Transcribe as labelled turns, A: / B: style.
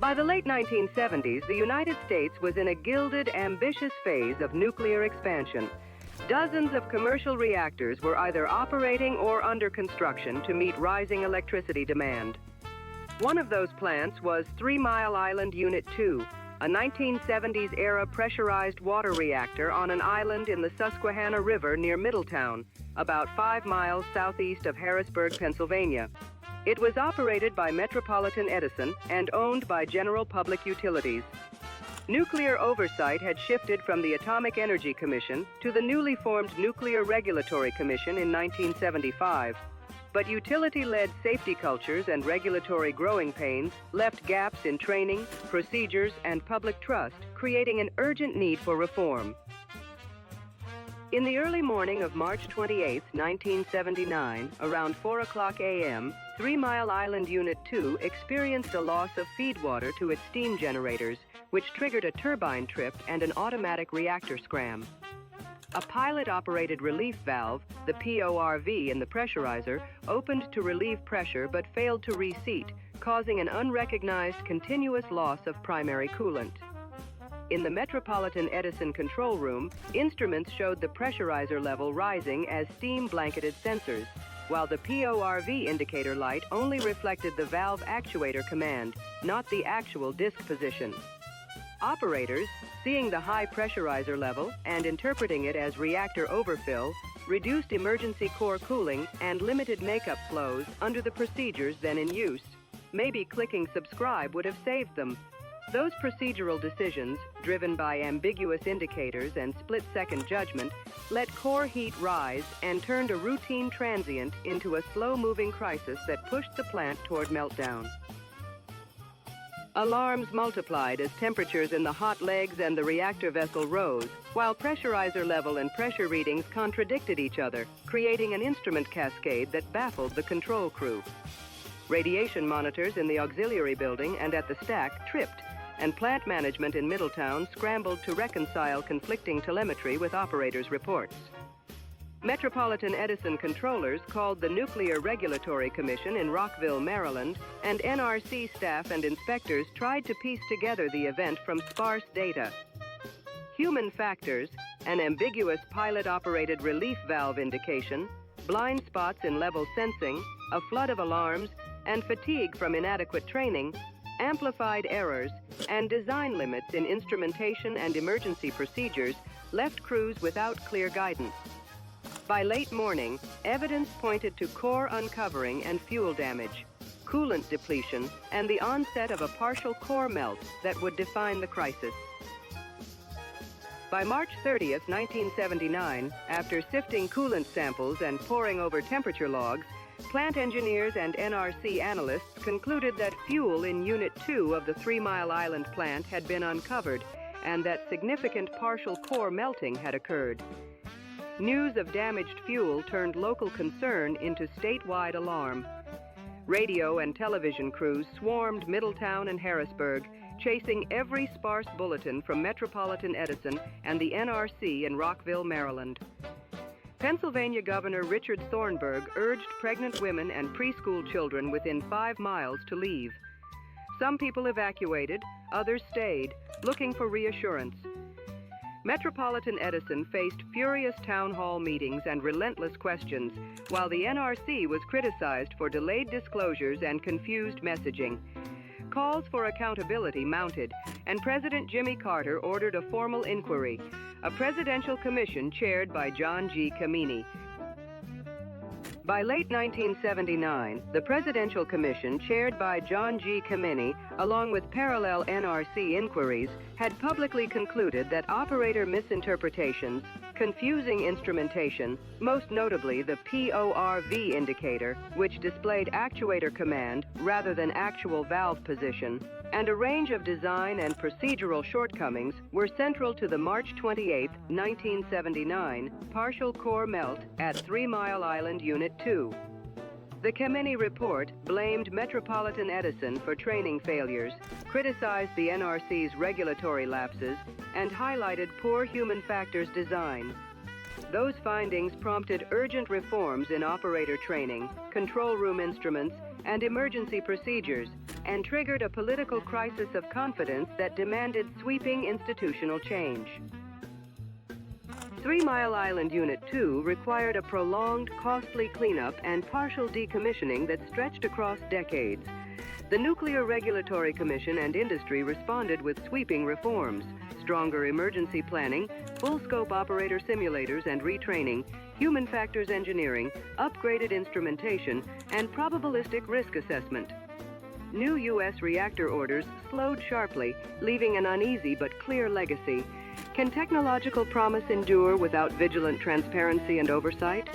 A: By the late 1970s, the United States was in a gilded, ambitious phase of nuclear expansion. Dozens of commercial reactors were either operating or under construction to meet rising electricity demand. One of those plants was 3 Mile Island Unit 2, a 1970s-era pressurized water reactor on an island in the Susquehanna River near Middletown, about 5 miles southeast of Harrisburg, Pennsylvania. It was operated by Metropolitan Edison and owned by General Public Utilities. Nuclear oversight had shifted from the Atomic Energy Commission to the newly formed Nuclear Regulatory Commission in 1975. But utility-led safety cultures and regulatory growing pains left gaps in training, procedures, and public trust, creating an urgent need for reform. In the early morning of March 28, 1979, around 4:00 a.m., 3 Mile Island Unit 2 experienced a loss of feed water to its steam generators, which triggered a turbine trip and an automatic reactor scram. A pilot-operated relief valve, the PORV in the pressurizer, opened to relieve pressure but failed to reseat, causing an unrecognized continuous loss of primary coolant. In the Metropolitan Edison control room, instruments showed the pressurizer level rising as steam-blanketed sensors, while the PORV indicator light only reflected the valve actuator command, not the actual disk position. Operators, seeing the high pressurizer level and interpreting it as reactor overfill, reduced emergency core cooling and limited makeup flows under the procedures then in use. Maybe clicking subscribe would have saved them. Those procedural decisions, driven by ambiguous indicators and split-second judgment, let core heat rise and turned a routine transient into a slow-moving crisis that pushed the plant toward meltdown. Alarms multiplied as temperatures in the hot legs and the reactor vessel rose, while pressurizer level and pressure readings contradicted each other, creating an instrument cascade that baffled the control crew. Radiation monitors in the auxiliary building and at the stack tripped, and plant management in Middletown scrambled to reconcile conflicting telemetry with operators' reports. Metropolitan Edison controllers called the Nuclear Regulatory Commission in Rockville, Maryland, and NRC staff and inspectors tried to piece together the event from sparse data. Human factors, an ambiguous pilot-operated relief valve indication, blind spots in level sensing, a flood of alarms, and fatigue from inadequate training, amplified errors, and design limits in instrumentation and emergency procedures left crews without clear guidance. By late morning, evidence pointed to core uncovering and fuel damage, coolant depletion, and the onset of a partial core melt that would define the crisis. By March 30, 1979, after sifting coolant samples and poring over temperature logs, plant engineers and NRC analysts concluded that fuel in Unit 2 of the 3 Mile Island plant had been uncovered and that significant partial core melting had occurred. News of damaged fuel turned local concern into statewide alarm. Radio and television crews swarmed Middletown and Harrisburg, chasing every sparse bulletin from Metropolitan Edison and the NRC in Rockville, Maryland. Pennsylvania Governor Richard Thornburg urged pregnant women and preschool children within 5 miles to leave. Some people evacuated, others stayed, looking for reassurance. Metropolitan Edison faced furious town hall meetings and relentless questions, while the NRC was criticized for delayed disclosures and confused messaging. Calls for accountability mounted, and President Jimmy Carter ordered a formal inquiry, a presidential commission chaired by John G. Kameny. By late 1979, the Presidential Commission, chaired by John G. Kameny, along with parallel NRC inquiries, had publicly concluded that operator misinterpretations, confusing instrumentation, most notably the PORV indicator, which displayed actuator command rather than actual valve position, and a range of design and procedural shortcomings were central to the March 28, 1979, partial core melt at 3 Mile Island Unit 2. The Kameny report blamed Metropolitan Edison for training failures, criticized the NRC's regulatory lapses, and highlighted poor human factors design. Those findings prompted urgent reforms in operator training, control room instruments, and emergency procedures, and triggered a political crisis of confidence that demanded sweeping institutional change. 3 Mile Island Unit 2 required a prolonged, costly cleanup and partial decommissioning that stretched across decades. The Nuclear Regulatory Commission and industry responded with sweeping reforms: stronger emergency planning, full-scope operator simulators and retraining, human factors engineering, upgraded instrumentation, and probabilistic risk assessment. New U.S. reactor orders slowed sharply, leaving an uneasy but clear legacy. Can technological promise endure without vigilant transparency and oversight?